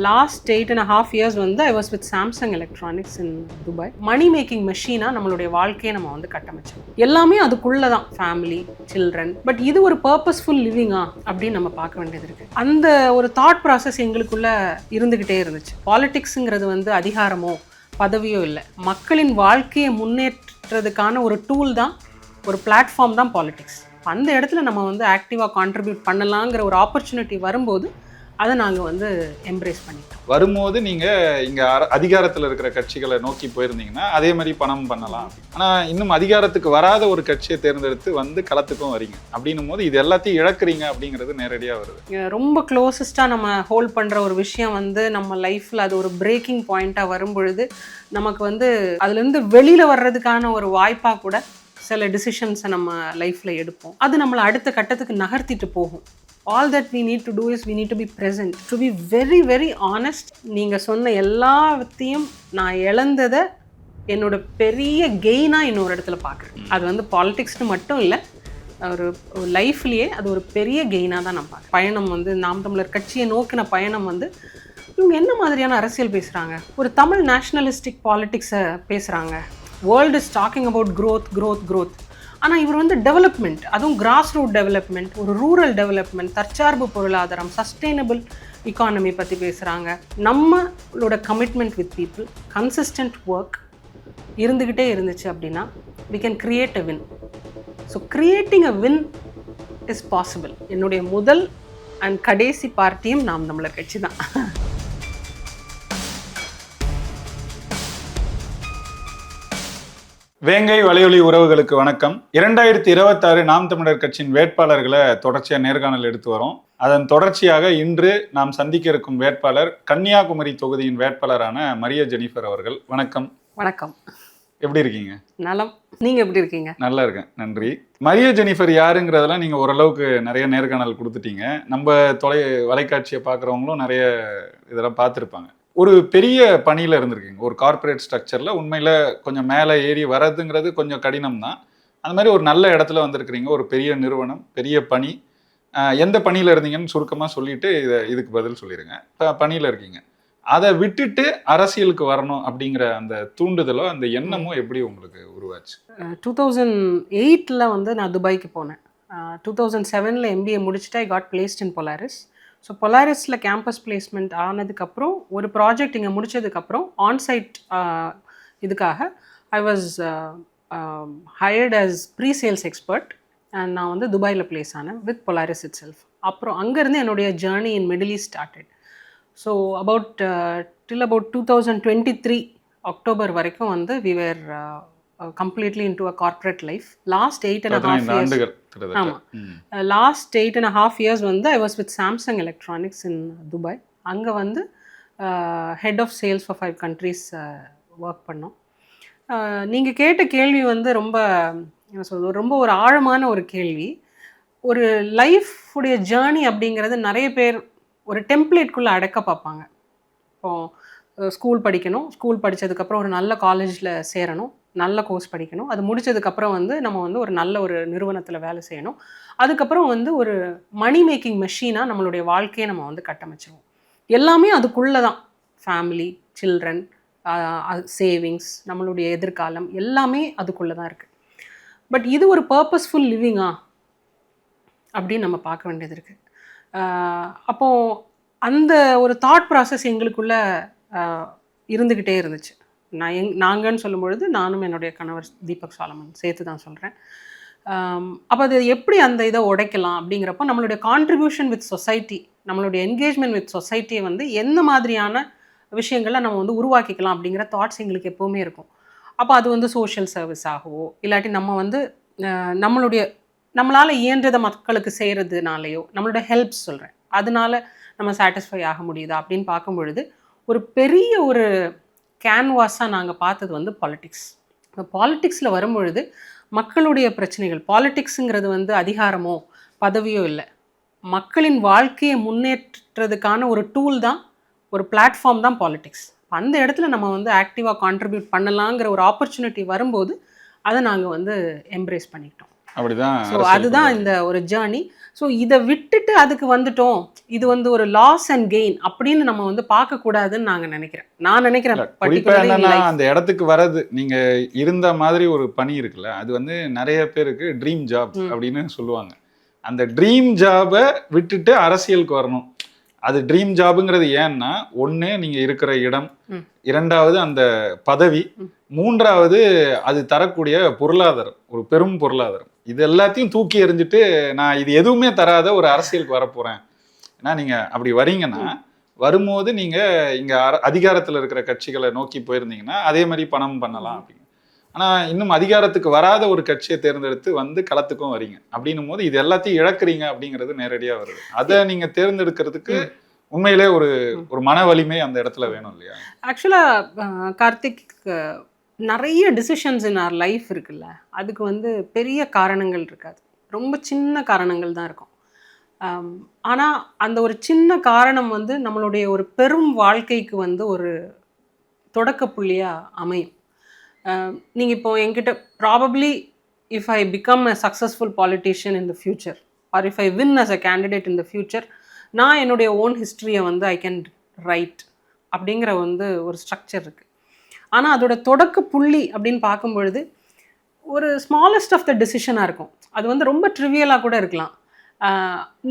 Last 8.5 years வந்து I was with Samsung electronics in Dubai. Money making மெஷினாக நம்மளுடைய வாழ்க்கையை நம்ம வந்து கட்டமைச்சோம். எல்லாமே அதுக்குள்ளே தான், ஃபேமிலி, சில்ட்ரன். பட் இது ஒரு பர்பஸ்ஃபுல் லிவிங்கா அப்படின்னு நம்ம பார்க்க வேண்டியது இருக்குது. அந்த ஒரு தாட் ப்ராசஸ் எங்களுக்குள்ளே இருந்துக்கிட்டே இருந்துச்சு. பாலிடிக்ஸுங்கிறது வந்து அதிகாரமோ பதவியோ இல்லை, மக்களின் வாழ்க்கையை முன்னேற்றதுக்கான ஒரு டூல் தான், ஒரு பிளாட்ஃபார்ம் தான் பாலிடிக்ஸ். அந்த இடத்துல நம்ம வந்து ஆக்டிவாக கான்ட்ரிபியூட் பண்ணலாங்கிற ஒரு ஆப்பர்ச்சுனிட்டி வரும்போது அதை நாங்கள் வந்து எம்ப்ரேஸ் பண்ணிட்டோம். வரும்போது நீங்கள் இங்கே அதிகாரத்தில் இருக்கிற கட்சிகளை நோக்கி போயிருந்தீங்கன்னா அதே மாதிரி பணம் பண்ணலாம். ஆனால் இன்னும் அதிகாரத்துக்கு வராத ஒரு கட்சியை தேர்ந்தெடுத்து வந்து களத்துக்கும் வரீங்க அப்படின்னும் போது இது எல்லாத்தையும் இழக்கிறீங்க அப்படிங்கிறது நேரடியாக வருது. ரொம்ப க்ளோசஸ்ட்டாக நம்ம ஹோல்ட் பண்ணுற ஒரு விஷயம் வந்து நம்ம லைஃப்பில் அது ஒரு பிரேக்கிங் பாயிண்ட்டாக வரும்பொழுது நமக்கு வந்து அதுலேருந்து வெளியில் வர்றதுக்கான ஒரு வாய்ப்பாக கூட சில டிசிஷன்ஸை நம்ம லைஃப்பில் எடுப்போம். அது நம்மளை அடுத்த கட்டத்துக்கு நகர்த்திட்டு போகும். All that we need to do is we need to be present, to be very very honest. நீங்கள் சொன்ன எல்லாத்தையும் நான் இழந்ததை என்னோட பெரிய கெயினாக இன்னொரு இடத்துல பார்க்குறேன். அது வந்து பாலிடிக்ஸ்னு மட்டும் இல்லை, ஒரு லைஃப்லேயே அது ஒரு பெரிய கெயினாக தான் நான் பார்க்குறேன். பயணம் வந்து நாம் தமிழர் கட்சியை நோக்கின பயணம் வந்து இவங்க என்ன மாதிரியான அரசியல் பேசுகிறாங்க, ஒரு தமிழ் நேஷ்னலிஸ்டிக் பாலிடிக்ஸை பேசுகிறாங்க. World is talking about growth. ஆனால் இவர் வந்து டெவலப்மெண்ட், அதுவும் கிராஸ் ரூட் டெவலப்மெண்ட், ஒரு ரூரல் டெவலப்மெண்ட், தற்சார்பு பொருளாதாரம், சஸ்டெயினபிள் இக்கானமி பற்றி பேசுகிறாங்க. நம்மளோட commitment with people, consistent work இருந்துக்கிட்டே இருந்துச்சு அப்படின்னா we can create a win. So creating a win is possible. என்னுடைய முதல் அண்ட் கடைசி பார்ட்டியும் நாம் தமிழர் கட்சி தான். வேங்கை வலையொலி உறவுகளுக்கு வணக்கம். 2026 நாம் தமிழர் கட்சியின் வேட்பாளர்களை தொடர்ச்சியாக நேர்காணல் எடுத்து வரோம். அதன் தொடர்ச்சியாக இன்று நாம் சந்திக்க இருக்கும் வேட்பாளர் கன்னியாகுமரி தொகுதியின் வேட்பாளரான மரிய ஜெனிஃபர் அவர்கள். வணக்கம். வணக்கம். எப்படி இருக்கீங்க? நலம். நீங்க எப்படி இருக்கீங்க? நல்லா இருக்கேன், நன்றி. மரிய ஜெனிஃபர் யாருங்கிறதெல்லாம் நீங்க ஓரளவுக்கு நிறைய நேர்காணல் கொடுத்துட்டீங்க. நம்ம வலைக்காட்சியை பார்க்குறவங்களும் நிறைய இதெல்லாம் பார்த்துருப்பாங்க. ஒரு பெரிய பணியில் இருந்திருக்கீங்க, ஒரு கார்ப்பரேட் ஸ்ட்ரக்சரில். உண்மையில் கொஞ்சம் மேலே ஏறி வர்றதுங்கிறது கொஞ்சம் கடினம் தான். அந்த மாதிரி ஒரு நல்ல இடத்துல வந்திருக்கிறீங்க, ஒரு பெரிய நிறுவனம், பெரிய பணி. எந்த பணியில் இருந்தீங்கன்னு சுருக்கமாக சொல்லிட்டு இதுக்கு பதில் சொல்லிடுங்க. இப்போ பணியில் இருக்கீங்க, அதை விட்டுட்டு அரசியலுக்கு வரணும் அப்படிங்கிற அந்த தூண்டுதலோ அந்த எண்ணமோ எப்படி உங்களுக்கு உருவாச்சு? 2008 வந்து நான் துபாய்க்கு போனேன். 2007 MBA முடிச்சுட்டு I got placed in Polaris. So பொலாரிஸில் கேம்பஸ் பிளேஸ்மெண்ட் ஆனதுக்கப்புறம் ஒரு ப்ராஜெக்ட் இங்கே முடித்ததுக்கப்புறம் ஆன்சைட் இதுக்காக I was hired as presales expert. And நான் வந்து துபாயில் பிளேஸ் ஆனேன் வித் பொலாரிஸ் இட் செல்ஃப். அப்புறம் அங்கேருந்து என்னுடைய journey in Middle East started. So till about 2023 October வரைக்கும் வந்து we were completely into a corporate life. Last 8.5 years. ஆமாம், லாஸ்ட் 8.5 years வந்து I was with Samsung electronics in Dubai. அங்கே வந்து head of sales for 5 countries work பண்ணோம். நீங்கள் கேட்ட கேள்வி வந்து ரொம்ப என்ன சொல்கிறது, ரொம்ப ஒரு ஆழமான ஒரு கேள்வி. ஒரு லைஃபுடைய ஜேர்னி அப்படிங்கிறது நிறைய பேர் ஒரு டெம்ப்ளேட்குள்ளே அடக்க பார்ப்பாங்க. இப்போது ஸ்கூல் படிக்கணும், ஸ்கூல் படித்ததுக்கப்புறம் ஒரு நல்ல காலேஜில் சேரணும், நல்ல கோர்ஸ் படிக்கணும், அது முடித்ததுக்கப்புறம் வந்து நம்ம வந்து ஒரு நல்ல ஒரு நிறுவனத்தில் வேலை செய்யணும், அதுக்கப்புறம் வந்து ஒரு மணி மேக்கிங் மெஷினாக நம்மளுடைய வாழ்க்கையை நம்ம வந்து கட்டமைச்சிருவோம். எல்லாமே அதுக்குள்ளே தான், ஃபேமிலி, சில்ட்ரன், சேவிங்ஸ், நம்மளுடைய எதிர்காலம் எல்லாமே அதுக்குள்ளே தான் இருக்குது. பட் இது ஒரு பர்பஸ்ஃபுல் லிவிங்கா அப்படின்னு நம்ம பார்க்க வேண்டியது இருக்குது. அப்போது அந்த ஒரு தாட் ப்ராசஸ் எங்களுக்குள்ளே இருந்துக்கிட்டே இருந்துச்சு. நாங்கன்னு சொல்லும்பொழுது நானும் என்னுடைய கணவர் தீபக் சாலமன் சேர்த்து தான் சொல்கிறேன். அப்போ அது எப்படி அந்த இதை உடைக்கலாம் அப்படிங்கிறப்போ நம்மளுடைய கான்ட்ரிபியூஷன் வித் சொசைட்டி, நம்மளுடைய என்கேஜ்மெண்ட் வித் சொசைட்டியை வந்து எந்த மாதிரியான விஷயங்களை நம்ம வந்து உருவாக்கிக்கலாம் அப்படிங்கிற தாட்ஸ் எங்களுக்கு எப்போவுமே இருக்கும். அப்போ அது வந்து சோஷியல் சர்வீஸ் ஆகவோ இல்லாட்டி நம்ம வந்து நம்மளால் இயன்றதை மக்களுக்கு செய்கிறதுனாலையோ, நம்மளோட ஹெல்ப்ஸ் சொல்கிறேன், அதனால நம்ம சாட்டிஸ்ஃபை ஆக முடியுதா அப்படின்னு பார்க்கும் பொழுது ஒரு பெரிய ஒரு கேன்வாஸாக நாங்கள் பார்த்தது வந்து பாலிட்டிக்ஸ். இப்போ பாலிட்டிக்ஸில் வரும்பொழுது மக்களுடைய பிரச்சனைகள், பாலிட்டிக்ஸுங்கிறது வந்து அதிகாரமோ பதவியோ இல்லை, மக்களின் வாழ்க்கையை முன்னேற்றதுக்கான ஒரு டூல் தான், ஒரு பிளாட்ஃபார்ம் தான் பாலிட்டிக்ஸ். அந்த இடத்துல நம்ம வந்து ஆக்டிவாக கான்ட்ரிபியூட் பண்ணலாங்கிற ஒரு ஆப்பர்ச்சுனிட்டி வரும்போது அதை நாங்கள் வந்து எம்ப்ரேஸ் பண்ணிக்கிட்டோம். அப்படிதான் ஸோ அதுதான் இந்த ஒரு ஜேர்னி. ஸோ இதை விட்டுட்டு அதுக்கு வந்துட்டோம், இது வந்து ஒரு லாஸ் அண்ட் கெயின் அப்படின்னு நம்ம வந்து பார்க்கக்கூடாதுன்னு நான் நினைக்கிறேன் குறிப்பா பர்டிகுலர்லி என்னன்னா லைஃப். அந்த இடத்துக்கு வர்றது நீங்க இருந்த மாதிரி ஒரு பணி இருக்குல்ல, அது வந்து நிறைய பேருக்கு ட்ரீம் ஜாப் அப்படின்னு சொல்லுவாங்க. அந்த ட்ரீம் ஜாபை விட்டுட்டு அரசியலுக்கு வரணும். அது ட்ரீம் ஜாபுங்கிறது ஏன்னா, ஒண்ணு நீங்க இருக்கிற இடம், இரண்டாவது அந்த பதவி, மூன்றாவது அது தரக்கூடிய பொருளாதாரம், ஒரு பெரும் பொருளாதாரம். இது எல்லாத்தையும் தூக்கி எறிஞ்சிட்டு நான் இது எதுவுமே தராத ஒரு அரசியலுக்கு வரப்போறேன். ஏன்னா நீங்க அப்படி வரீங்கன்னா, வரும்போது நீங்க இங்க அதிகாரத்துல இருக்கிற கட்சிகளை நோக்கி போயிருந்தீங்கன்னா அதே மாதிரி பணம் பண்ணலாம் அப்படின்னு. ஆனா இன்னும் அதிகாரத்துக்கு வராத ஒரு கட்சியை தேர்ந்தெடுத்து வந்து களத்துக்கும் வரீங்க அப்படின்னும் போது இது எல்லாத்தையும் இழக்கிறீங்க அப்படிங்கிறது நேரடியா வருது. அதை நீங்க தேர்ந்தெடுக்கிறதுக்கு உண்மையிலே ஒரு ஒரு மன வலிமை அந்த இடத்துல வேணும் இல்லையா? ஆக்சுவலா கார்த்திக், நிறைய டிசிஷன்ஸ் இன் ஆர் லைஃப் இருக்குல்ல, அதுக்கு வந்து பெரிய காரணங்கள் இருக்காது, ரொம்ப சின்ன காரணங்கள் தான் இருக்கும். ஆனால் அந்த ஒரு சின்ன காரணம் வந்து நம்மளுடைய ஒரு பெரும் வாழ்க்கைக்கு வந்து ஒரு தொடக்க புள்ளியாக அமையும். நீங்கள் இப்போ என்கிட்ட probably if I become a successful politician in the future or if I win as a candidate in the future, நான் என்னுடைய ஓன் ஹிஸ்ட்ரியை வந்து ஐ கேன் ரைட் அப்படிங்கிற வந்து ஒரு ஸ்ட்ரக்சர் இருக்குது. ஆனால் அதோட தொடக்க புள்ளி அப்படின்னு பார்க்கும் பொழுது ஒரு ஸ்மாலஸ்ட் ஆஃப் த டிசிஷனாக இருக்கும். அது வந்து ரொம்ப ட்ரிவியலாக கூட இருக்கலாம்.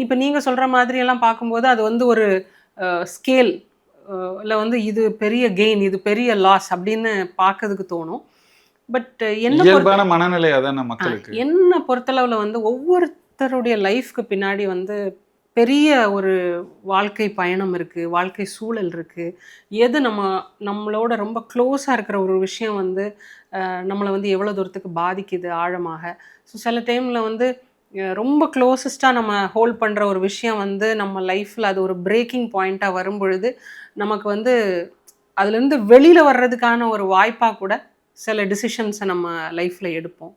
இப்போ நீங்கள் சொல்கிற மாதிரியெல்லாம் பார்க்கும்போது அது வந்து ஒரு ஸ்கேல் இல்லை வந்து இது பெரிய கெயின், இது பெரிய லாஸ் அப்படின்னு பார்க்கறதுக்கு தோணும். பட் இயல்பான மனநிலை அதான மக்களுக்கு. என்ன பொறுத்தளவில் வந்து ஒவ்வொருத்தருடைய லைஃப்க்கு பின்னாடி வந்து பெரிய ஒரு வாழ்க்கை பயணம் இருக்குது, வாழ்க்கை சூழல் இருக்குது. எது நம்மளோட ரொம்ப க்ளோஸாக இருக்கிற ஒரு விஷயம் வந்து நம்மளை வந்து எவ்வளோ தூரத்துக்கு பாதிக்குது ஆழமாக. ஸோ சில டைமில் வந்து ரொம்ப க்ளோசஸ்ட்டாக நம்ம ஹோல்ட் பண்ணுற ஒரு விஷயம் வந்து நம்ம லைஃப்பில் அது ஒரு பிரேக்கிங் பாயிண்ட்டாக வரும் பொழுது நமக்கு வந்து அதுலேருந்து வெளியில் வர்றதுக்கான ஒரு வாய்ப்பாக கூட சில டிசிஷன்ஸை நம்ம லைஃப்பில் எடுப்போம்.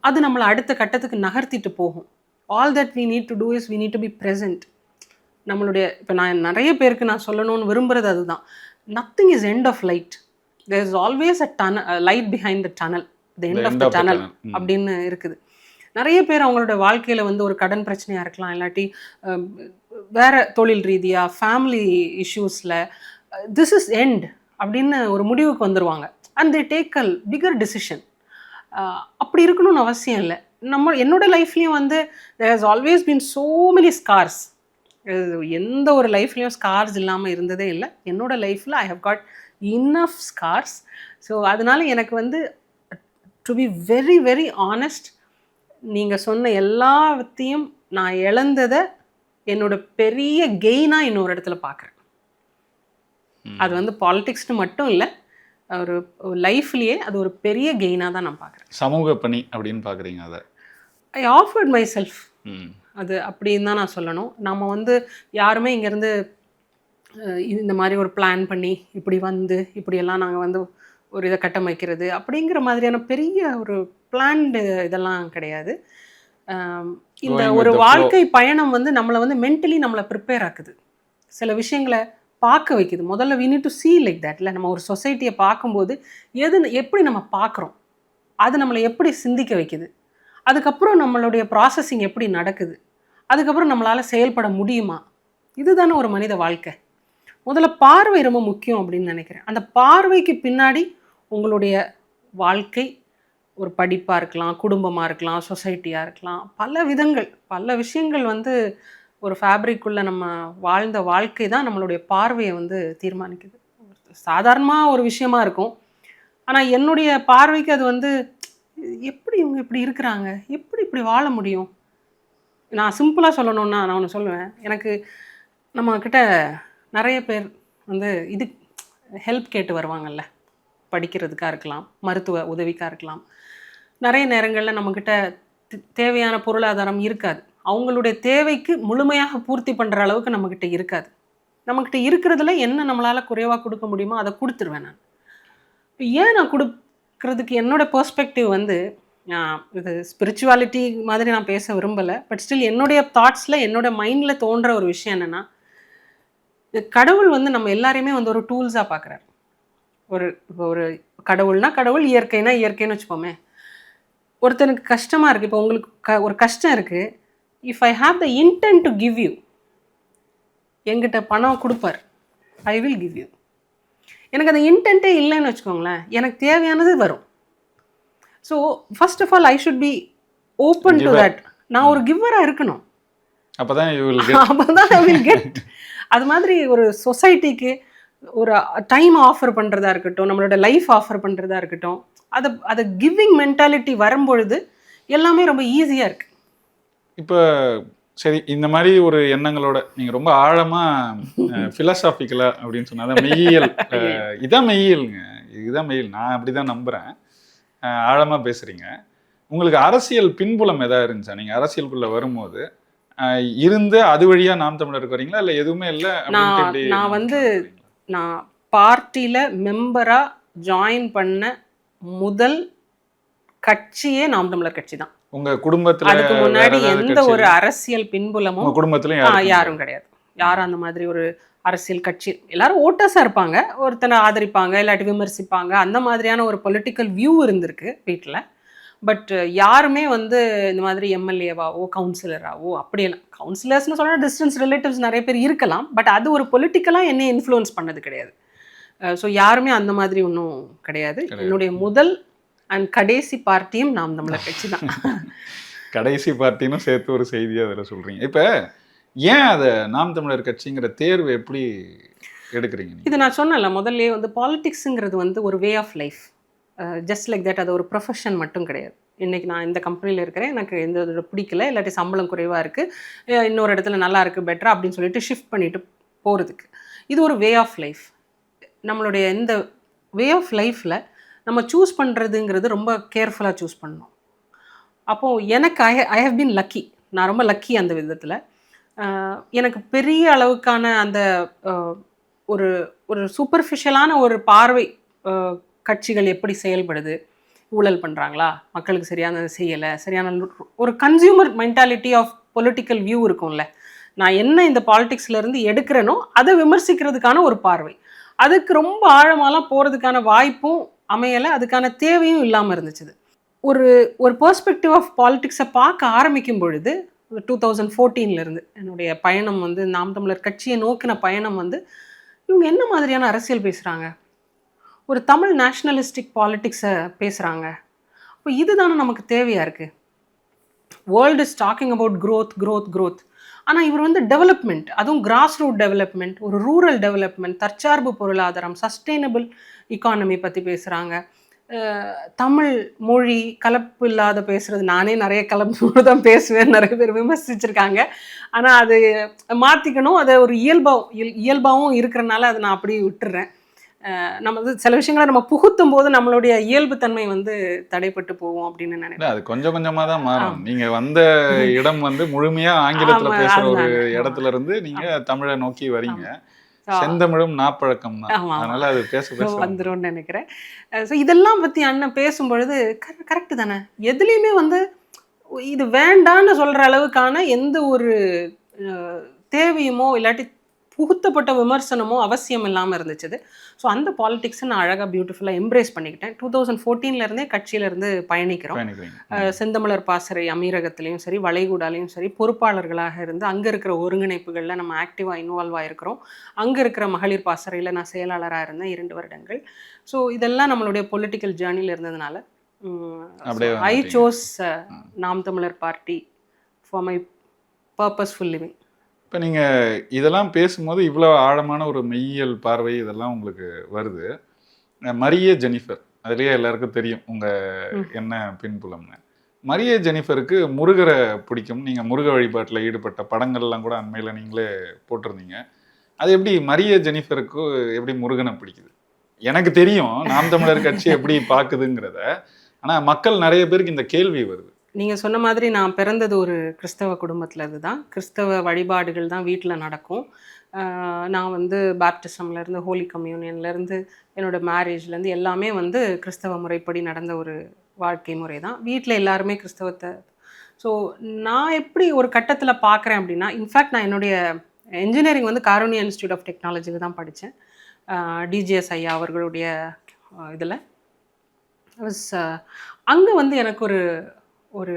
அது நம்மளை அடுத்த கட்டத்துக்கு நகர்த்திட்டு போகும். All that we need to do is we need to be present. நம்மளுடைய இப்போ நான் நிறைய பேருக்கு நான் சொல்லணும்னு விரும்புகிறது அதுதான். Nothing is end of light, there is always light behind the tunnel, the end of the tunnel அப்படின்னு இருக்குது. நிறைய பேர் அவங்களோட வாழ்க்கையில் வந்து ஒரு கடன் பிரச்சனையாக இருக்கலாம், இல்லாட்டி வேறு தொழில் ரீதியாக ஃபேமிலி இஷ்யூஸில் திஸ் இஸ் எண்ட் அப்படின்னு ஒரு முடிவுக்கு வந்துடுவாங்க. And they take a bigger decision. அப்படி இருக்கணும்னு அவசியம் இல்லை. என்னோட லைஃப்லேயும் வந்து there has always been so many scars. எந்த ஒரு லைஃப்லேயும் ஸ்கார்ஸ் இல்லாமல் இருந்ததே இல்லை. என்னோட லைஃப்பில் I have got enough scars. So அதனால எனக்கு வந்து to be very very honest, நீங்கள் சொன்ன எல்லாத்தையும் நான் இழந்ததை என்னோட பெரிய கெயினாக இன்னொரு இடத்துல பார்க்குறேன். அது வந்து பாலிடிக்ஸ்னு மட்டும் இல்லை, ஒரு லைஃப்லேயே அது ஒரு பெரிய கெயினாக தான் நான் பார்க்குறேன். சமூக பணி அப்படின்னு பார்க்குறீங்க அதை? ஐ ஆஃபர்ட் மை செல்ஃப். அது அப்படின்னு தான் நான் சொல்லணும். நம்ம வந்து யாருமே இங்கேருந்து இந்த மாதிரி ஒரு பிளான் பண்ணி இப்படி வந்து இப்படியெல்லாம் நாங்கள் வந்து ஒரு இதை கட்டமைக்கிறது அப்படிங்கிற மாதிரியான பெரிய ஒரு பிளான்டு இதெல்லாம் கிடையாது. இந்த ஒரு வாழ்க்கை பயணம் வந்து நம்மளை வந்து மென்டலி நம்மளை ப்ரிப்பேர் ஆக்குது, சில விஷயங்களை பார்க்க வைக்குது. முதல்ல we need to see like that. இல்லை நம்ம ஒரு சொசைட்டியை பார்க்கும்போது எப்படி நம்ம பார்க்குறோம், அது நம்மளை எப்படி சிந்திக்க வைக்குது, அதுக்கப்புறம் நம்மளுடைய ப்ராசஸிங் எப்படி நடக்குது, அதுக்கப்புறம் நம்மளால் செயல்பட முடியுமா, இதுதானே ஒரு மனித வாழ்க்கை. முதல்ல பார்வை ரொம்ப முக்கியம் அப்படின்னு நினைக்கிறேன். அந்த பார்வைக்கு பின்னாடி உங்களுடைய வாழ்க்கை ஒரு படிப்பாக இருக்கலாம், குடும்பமாக இருக்கலாம், சொசைட்டியாக இருக்கலாம், பல விஷயங்கள் வந்து ஒரு ஃபேப்ரிக்குள்ளே நம்ம வாழ்ந்த வாழ்க்கை தான் நம்மளுடைய பார்வையை வந்து தீர்மானிக்குது. சாதாரணமாக ஒரு விஷயமா இருக்கும், ஆனால் என்னுடைய பார்வைக்கு அது வந்து எப்படி இவங்க இப்படி இருக்கிறாங்க, எப்படி இப்படி வாழ முடியும். நான் சிம்பிளாக சொல்லணுன்னா நான் ஒன்று சொல்லுவேன். எனக்கு நம்மக்கிட்ட நிறைய பேர் வந்து இது ஹெல்ப் கேட்டு வருவாங்கல்ல, படிக்கிறதுக்காக இருக்கலாம், மருத்துவ உதவிக்காக இருக்கலாம். நிறைய நேரங்களில் நம்மக்கிட்ட தேவையான பொருளாதாரம் இருக்காது. அவங்களுடைய தேவைக்கு முழுமையாக பூர்த்தி பண்ணுற அளவுக்கு நம்மக்கிட்ட இருக்காது. நம்மக்கிட்ட இருக்கிறதுல என்ன நம்மளால் குறைவாக கொடுக்க முடியுமோ அதை கொடுத்துருவேன் நான். ஏன் நான் கொடுக்கறதுக்கு என்னோட பெர்ஸ்பெக்டிவ் வந்து இது ஸ்பிரிச்சுவாலிட்டி மாதிரி நான் பேச விரும்பலை. பட் ஸ்டில் என்னுடைய தாட்ஸில் என்னோட மைண்டில் தோன்ற ஒரு விஷயம் என்னென்னா, கடவுள் வந்து நம்ம எல்லாரையுமே வந்து ஒரு டூல்ஸாக பார்க்குறாரு. ஒரு கடவுள்னா கடவுள், இயற்கைனா இயற்கைன்னு வச்சுப்போமே. ஒருத்தனுக்கு கஷ்டமாக இருக்குது, இப்போ உங்களுக்கு ஒரு கஷ்டம் இருக்குது, if I have the intend to give you, என்கிட்ட பணம் கொடுப்பார், ஐ வில் கிவ் யூ. எனக்கு அந்த இன்டென்ட்டே இல்லைன்னு வச்சுக்கோங்களேன், எனக்கு தேவையானது வரும். So first of all I should be open to that. நான் ஒரு கிவ்வராக இருக்கணும், அப்பதான் அப்பதான் ஐ வில் கெட். அது மாதிரி ஒரு சொசைட்டிக்கு ஒரு டைம் ஆஃபர் பண்ணுறதா இருக்கட்டும், நம்மளோட லைஃப் ஆஃபர் பண்ணுறதா இருக்கட்டும், அதை கிவிங் மென்டாலிட்டி வரும்பொழுது எல்லாமே ரொம்ப ஈஸியாக இருக்குது. இப்போ சரி, இந்த மாதிரி ஒரு எண்ணங்களோட நீங்கள் ரொம்ப ஆழமாக ஃபிலசாபிக்கலாக அப்படின்னு சொன்னால் மெய்யியல், இதான் மெய்யியலுங்க, இதுதான் மெய்யியல், நான் அப்படி தான் நம்புகிறேன். ஆழமாக பேசுகிறீங்க. உங்களுக்கு அரசியல் பின்புலம் எதாவது இருந்துச்சா? நீங்கள் அரசியலுக்குள்ளே வரும்போது இருந்து அது வழியாக நாம் தமிழருக்கு வரீங்களா, இல்லை எதுவுமே இல்லை? நான் வந்து நான் பார்ட்டியில் மெம்பராக ஜாயின் பண்ண முதல் கட்சியே நாம் தமிழர் கட்சி தான். உங்க குடும்பத்துல அதுக்கு முன்னாடி எந்த ஒரு அரசியல் பின்புலமும் குடும்பத்துல யாரும் கிடையாது. யாரும் அந்த மாதிரி ஒரு அரசியல் கட்சி, எல்லாரும் ஓட்டர்ஸா இருப்பாங்க, ஒருத்தனை ஆதரிப்பாங்க இல்லாட்டி விமர்சிப்பாங்க, அந்த மாதிரியான ஒரு பொலிட்டிக்கல் வியூ இருந்திருக்கு வீட்டில். பட் யாருமே வந்து இந்த மாதிரி எம்எல்ஏவாவோ கவுன்சிலராவோ அப்படியெல்லாம், கவுன்சிலர்ஸ்னு சொன்னால் டிஸ்டன்ஸ் ரிலேட்டிவ்ஸ் நிறைய பேர் இருக்கலாம், பட் அது ஒரு பொலிட்டிக்கலாக என்னை இன்ஃப்ளூயன்ஸ் பண்ணது கிடையாது. ஸோ யாருமே அந்த மாதிரி ஒன்றும் கிடையாது. என்னுடைய முதல் அண்ட் கடைசி பார்ட்டியும் நாம் தமிழர் கட்சி தான். கடைசி பார்ட்டின்னு சேர்த்து ஒரு செய்தியை அதில் சொல்கிறீங்க. இப்போ ஏன் அதை நாம் தமிழர் கட்சிங்கிற தேர்வு எப்படி எடுக்கிறீங்க? இது நான் சொன்னல முதல்ல வந்து பாலிடிக்ஸுங்கிறது வந்து ஒரு way of life, just like that. அது ஒரு ப்ரொஃபஷன் மட்டும் கிடையாது. இன்றைக்கி நான் இந்த கம்பெனியில் இருக்கிறேன், எனக்கு எந்த இதோட பிடிக்கல, இல்லாட்டி சம்பளம் குறைவாக இருக்குது, இன்னொரு இடத்துல நல்லா இருக்குது பெட்டரா அப்படின்னு சொல்லிட்டு ஷிஃப்ட் பண்ணிட்டு போகிறதுக்கு. இது ஒரு வே ஆஃப் லைஃப். நம்மளுடைய இந்த வே ஆஃப் லைஃப்பில் நம்ம சூஸ் பண்ணுறதுங்கிறது ரொம்ப கேர்ஃபுல்லாக சூஸ் பண்ணணும். அப்போது எனக்கு ஐ ஹவ் பீன் லக்கி, நான் ரொம்ப லக்கி அந்த விதத்தில். எனக்கு பெரிய அளவுக்கான அந்த ஒரு ஒரு சூப்பர்ஃபிஷியலான ஒரு பார்வை, கட்சிகள் எப்படி செயல்படுது, ஊழல் பண்ணுறாங்களா, மக்களுக்கு சரியான செய்யலை, சரியான ஒரு consumer mentality of political view இருக்கும்ல, நான் என்ன இந்த பாலிடிக்ஸ்லேருந்து எடுக்கிறேனோ அதை விமர்சிக்கிறதுக்கான ஒரு பார்வை, அதுக்கு ரொம்ப ஆழமாலாம் போகிறதுக்கான வாய்ப்பும் அமையலை, அதுக்கான தேவையும் இல்லாமல் இருந்துச்சு. ஒரு பெர்ஸ்பெக்டிவ் ஆஃப் பாலிடிக்ஸை பார்க்க ஆரம்பிக்கும் பொழுது 2014 என்னுடைய பயணம் வந்து நாம் தமிழர் கட்சியை நோக்கின பயணம் வந்து, இவங்க என்ன மாதிரியான அரசியல் பேசுகிறாங்க, ஒரு தமிழ் நேஷ்னலிஸ்டிக் பாலிடிக்ஸை பேசுகிறாங்க, அப்போ இதுதானே நமக்கு தேவையாக இருக்குது. World is talking about growth, ஆனால் இவர் வந்து டெவலப்மெண்ட், அதுவும் கிராஸ் ரூட் டெவலப்மெண்ட், ஒரு ரூரல் டெவலப்மெண்ட், தற்சார்பு பொருளாதாரம், சஸ்டெயினபிள் இக்கானமி பற்றி பேசுகிறாங்க. தமிழ் மொழி கலப்பு இல்லாத பேசுகிறது, நானே நிறைய கலப்பு தான் பேசுவேன், நிறைய பேர் விமர்சிச்சிருக்காங்க, ஆனால் அது மாற்றிக்கணும், அதை ஒரு இயல்பாகவும் இருக்கிறனால அதை நான் அப்படியே விட்டுறேன். நம்ம வந்து சில விஷயங்களை நம்ம புகுத்தும் போது நம்மளுடைய இயல்பு தன்மை வந்து தடைப்பட்டு போவோம் அப்படின்னு நினைக்கிறேன். அது கொஞ்சம் கொஞ்சமாக தான் மாறும். நீங்கள் வந்த இடம் வந்து முழுமையாக ஆங்கிலத்தில் பேசுகிற ஒரு இடத்துல இருந்து நீங்கள் தமிழை நோக்கி வரீங்க. செந்தமிழும் நாப்பழக்கம் தான், அதனால அது பேச வந்துரும்னு நினைக்கிறேன். ஸோ இதெல்லாம் பற்றி அண்ணன் பேசும்பொழுது கரெக்டு தானே, எதுலேயுமே வந்து இது வேண்டான்னு சொல்கிற அளவுக்கான எந்த ஒரு தேவையுமோ இல்லாட்டி புகுத்தப்பட்ட விமர்சனமோ அவசியம் இல்லாமல் இருந்துச்சு. ஸோ அந்த பாலிடிக்ஸை நான் அழகாக பியூட்டிஃபுல்லாக எம்ப்ரேஸ் பண்ணிக்கிட்டேன். 2014 கட்சியிலேருந்து பயணிக்கிறோம். செந்தமிழர் பாசறை அமீரகத்துலேயும் சரி, வளைகுடாலையும் சரி பொறுப்பாளர்களாக இருந்து அங்கே இருக்கிற ஒருங்கிணைப்புகளில் நம்ம ஆக்டிவாக இன்வால்வ் ஆகிருக்கிறோம். அங்கே இருக்கிற மகளிர் பாசறையில் நான் செயலாளராக இருந்தேன் 2 வருடங்கள். ஸோ இதெல்லாம் நம்மளுடைய பொலிட்டிக்கல் ஜேர்னியில் இருந்ததுனால ஐ சோஸ் நாம் தமிழர் party for my purposeful living. இப்போ நீங்கள் இதெல்லாம் பேசும்போது இவ்வளோ ஆழமான ஒரு மெய்யியல் பார்வை இதெல்லாம் உங்களுக்கு வருது. மரிய ஜெனிஃபர், அதுலேயே எல்லாருக்கும் தெரியும் உங்கள் என்ன பின்புலம்னு. மரிய ஜெனிஃபருக்கு முருகரை பிடிக்கும், நீங்கள் முருக வழிபாட்டில் ஈடுபட்ட படங்கள்லாம் கூட அண்மையில் நீங்களே போட்டிருந்தீங்க. அது எப்படி மரிய ஜெனிஃபருக்கு எப்படி முருகனை பிடிக்குது? எனக்கு தெரியும் நாம் தமிழர் கட்சி எப்படி பார்க்குதுங்கிறத, ஆனால் மக்கள் நிறைய பேருக்கு இந்த கேள்வி வருது. நீங்கள் சொன்ன மாதிரி நான் பிறந்தது ஒரு கிறிஸ்தவ குடும்பத்தில், இதுதான் கிறிஸ்தவ வழிபாடுகள் தான் வீட்டில் நடக்கும். நான் வந்து பேப்டிசம்லேருந்து ஹோலி கம்யூனியன்லேருந்து என்னோடய மேரேஜ்லேருந்து எல்லாமே வந்து கிறிஸ்தவ முறைப்படி நடந்த ஒரு வாழ்க்கை முறை தான். வீட்டில் எல்லாருமே கிறிஸ்தவத்தை. ஸோ நான் எப்படி ஒரு கட்டத்தில் பார்க்குறேன் அப்படின்னா, இன்ஃபேக்ட் நான் என்னுடைய என்ஜினியரிங் வந்து காருண்யா இன்ஸ்டியூட் ஆஃப் டெக்னாலஜிக்கு தான் படித்தேன். டிஜிஎஸ் ஐயா அவர்களுடைய இதில் வாஸ் அங்கே வந்து எனக்கு ஒரு ஒரு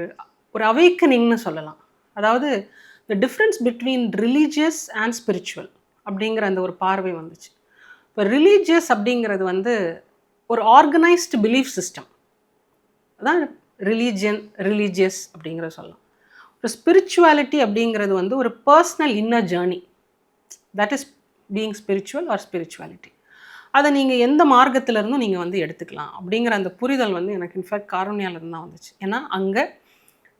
ஒரு அவேக்கனிங்னு சொல்லலாம். அதாவது the difference between religious and spiritual அப்படிங்கிற அந்த ஒரு பார்வை வந்துச்சு. இப்போ ரிலீஜியஸ் அப்படிங்கிறது வந்து ஒரு ஆர்கனைஸ்டு பிலீஃப் சிஸ்டம், அதான் ரிலீஜியன் ரிலீஜியஸ் அப்படிங்கிறத சொல்லலாம். ஒரு ஸ்பிரிச்சுவாலிட்டி அப்படிங்கிறது வந்து ஒரு personal inner journey, that is being spiritual or spirituality. அதை நீங்கள் எந்த மார்க்கத்திலேருந்தும் நீங்கள் வந்து எடுத்துக்கலாம் அப்படிங்கிற அந்த புரிதல் வந்து எனக்கு இன்ஃபேக்ட் காரூண்யாவிலேருந்து தான் வந்துச்சு. ஏன்னா அங்கே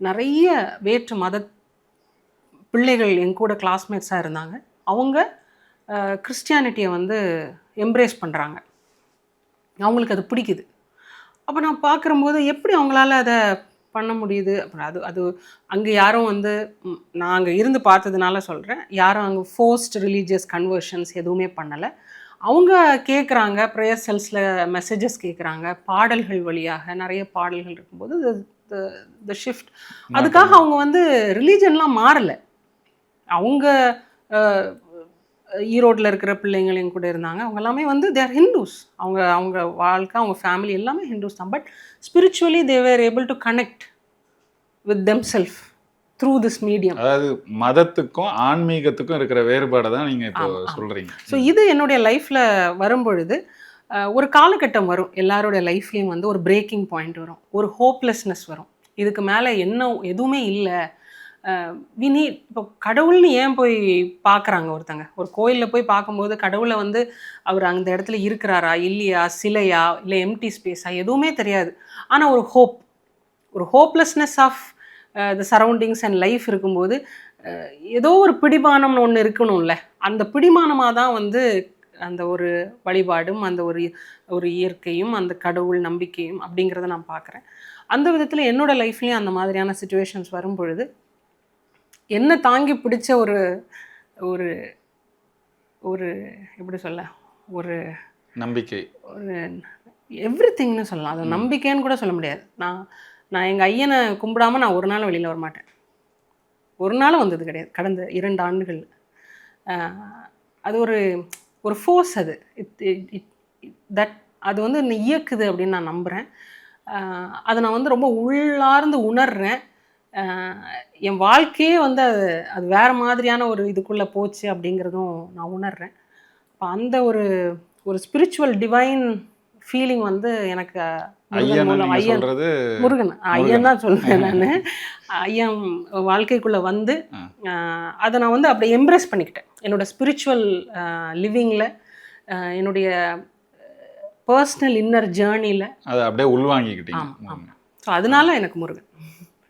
நிறைய வேற்று மத பிள்ளைகள் என் கூட கிளாஸ்மேட்ஸாக இருந்தாங்க. அவங்க கிறிஸ்டியானிட்டியை வந்து எம்ப்ரேஸ் பண்ணுறாங்க, அவங்களுக்கு அது பிடிக்குது. அப்போ நான் பார்க்குறம்போது எப்படி அவங்களால அதை பண்ண முடியுது. அப்புறம் அது அது அங்கே யாரும் வந்து நான் அங்கே இருந்து பார்த்ததுனால சொல்கிறேன், யாரும் அங்கே ஃபோர்ஸ்ட் ரிலீஜியஸ் கன்வர்ஷன்ஸ் எதுவுமே பண்ணலை. அவங்க கேட்குறாங்க, ப்ரேயர் செல்ஸில் மெசேஜஸ் கேட்குறாங்க, பாடல்கள் வழியாக நிறைய பாடல்கள் இருக்கும்போது த ஷிஃப்ட். அதுக்காக அவங்க வந்து ரிலீஜன்லாம் மாறலை. அவங்க ஈரோட்டில் இருக்கிற பிள்ளைங்களையும் கூட இருந்தாங்க, அவங்க எல்லாமே வந்து தேர் ஹிந்துஸ். அவங்க அவங்க வாழ்க்கை, அவங்க ஃபேமிலி எல்லாமே ஹிந்துஸ் தான். But spiritually they were able to connect with them self through this medium. அதாவது மதத்துக்கும் ஆன்மீகத்துக்கும் இருக்கிற வேறுபாடை தான் நீங்கள் இப்போ சொல்கிறீங்க. ஸோ இது என்னுடைய லைஃப்பில் வரும்பொழுது ஒரு காலகட்டம் வரும், எல்லாரோடைய லைஃப்லேயும் வந்து ஒரு பிரேக்கிங் பாயிண்ட் வரும், ஒரு ஹோப்லெஸ்னஸ் வரும். இதுக்கு மேலே என்ன எதுவுமே இல்லை, வி நீட். இப்போ கடவுள்னு ஏன் போய் பார்க்குறாங்க ஒருத்தங்க, ஒரு கோயிலில் போய் பார்க்கும்போது கடவுளை வந்து அவர் அந்த இடத்துல இருக்கிறாரா இல்லையா, சிலையா இல்லை எம்டி ஸ்பேஸா எதுவுமே தெரியாது. ஆனால் ஒரு hopelessness of the surroundings and life இருக்கும்போது ஏதோ ஒரு பிடிமானம்னு ஒன்று இருக்கணும்ல. அந்த பிடிமானமாக தான் வந்து அந்த ஒரு வழிபாடும் அந்த ஒரு இயற்கையும் அந்த கடவுள் நம்பிக்கையும் அப்படிங்கிறத நான் பார்க்குறேன். அந்த விதத்தில் என்னோடய லைஃப்லேயும் அந்த மாதிரியான சுச்சுவேஷன்ஸ் வரும் பொழுது என்ன தாங்கி பிடிச்ச ஒரு ஒரு ஒரு எப்படி சொல்ல, ஒரு நம்பிக்கை, ஒரு எவ்ரி திங்னு சொல்லலாம். அது நம்பிக்கைன்னு கூட சொல்ல முடியாது. நான் எங்கள் ஐயனை கும்பிடாமல் நான் ஒரு நாள் வெளியில் வரமாட்டேன். ஒரு நாளும் வந்தது கிடையாது கடந்த 2 ஆண்டுகள். அது ஒரு ஃபோர்ஸ், அது தட் அது வந்து என்னை இயக்குது அப்படின்னு நான் நம்புகிறேன். அதை நான் வந்து ரொம்ப உள்ளார்ந்து உணர்றேன். என் வாழ்க்கையே வந்து அது வேறு மாதிரியான ஒரு இதுக்குள்ளே போச்சு அப்படிங்கிறதும் நான் உணர்றேன். இப்போ அந்த ஒரு ஸ்பிரிச்சுவல் டிவைன் ஃபீலிங் வந்து எனக்கு முருகன் ஐயன் தான் சொல்லுவேன் நான். ஐயன் வாழ்க்கைக்குள்ளே வந்து அதை நான் வந்து அப்படியே எம்ப்ரேஸ் பண்ணிக்கிட்டேன். என்னோடய ஸ்பிரிச்சுவல் லிவிங்கில், என்னுடைய பர்சனல் இன்னர் ஜேர்னியில் அதை அப்படியே உள்வாங்கிக்கிட்டீங்க. ஸோ அதனால எனக்கு முருகன்.